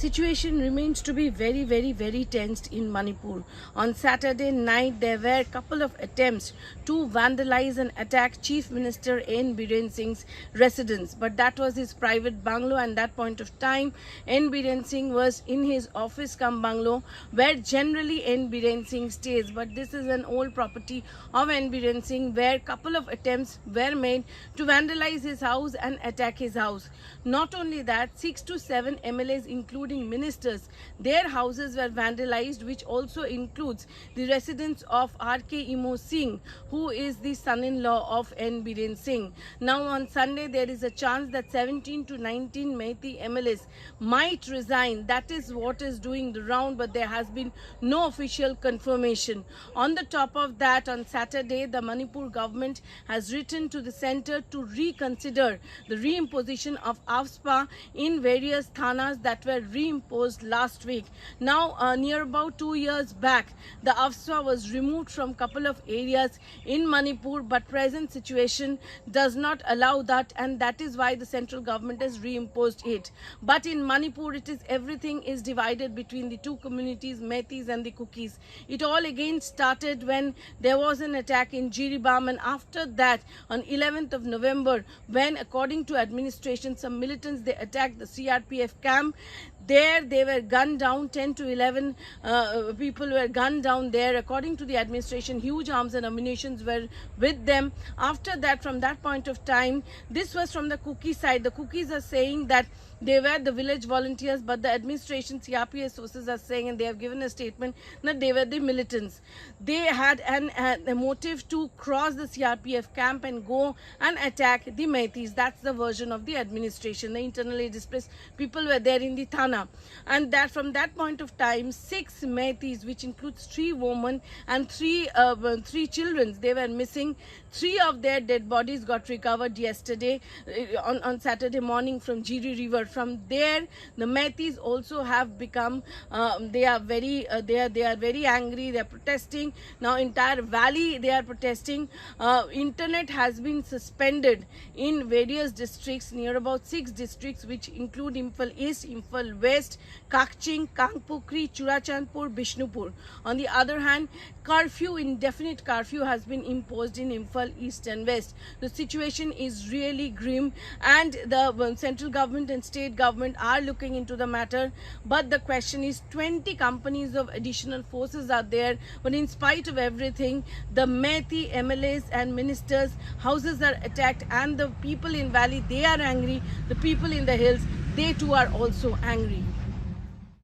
situation remains to be very tensed in Manipur. On Saturday night, there were a couple of attempts to vandalize and attack Chief Minister N. Biren Singh's residence. But that was his private bungalow, and that point of time, N. Biren Singh was in his office cum bungalow, where generally N. Biren Singh stays. But this is an old property of N. Biren Singh, where a couple of attempts were made to vandalize his house and attack his house. Not only that, 6 to 7 MLAs, including ministers, their houses were vandalized, which also includes the residence of R.K. Imo Singh, who is the son-in-law of N. Biren Singh. Now on Sunday, there is a chance that 17 to 19 Meitei MLAs might resign. That is what is doing the round, but there has been no official confirmation. On the top of that, on Saturday, the Manipur government has written to the centre to reconsider the reimposition of AFSPA in various thanas that were reimposed last week. Now, near about 2 years back, the AFSPA was removed from couple of areas in Manipur, but present situation does not allow that, and that is why the central government has reimposed it. But in Manipur, everything is divided between the two communities, Meiteis and the Kukis. It all again started when there was an attack in Jiribam, and after that, on 11th of November, when according to administration, some militants, they attacked the CRPF camp. There they were gunned down. 10 to 11 people were gunned down there. According to the administration, huge arms and ammunitions were with them. After that, from that point of time, this was from the Kuki side. The Kukis are saying that they were the village volunteers, but the administration, CRPF sources are saying, and they have given a statement, that they were the militants. They had a motive to cross the CRPF camp and go and attack the Meiteis. That's the version of the administration. The internally displaced people were there in the Thana. And that from that point of time, 6 Meiteis, which includes 3 women and 3 children, they were missing. 3 of their dead bodies got recovered yesterday on Saturday morning from Jiri River. From there, the Meiteis also have become they are very angry. They are protesting. Now entire valley they are protesting. Internet has been suspended in various districts, near about 6 districts, which include Imphal East, Imphal West, Kakching, Kangpokri, Churachandpur, Bishnupur. On the other hand, indefinite curfew has been imposed in Imphal East and West. The situation is really grim, and the central government and state government are looking into the matter. But the question is, 20 companies of additional forces are there, but in spite of everything, the Meitei MLAs and ministers' houses are attacked, and the people in valley, they are angry. The people in the hills, they too are also angry.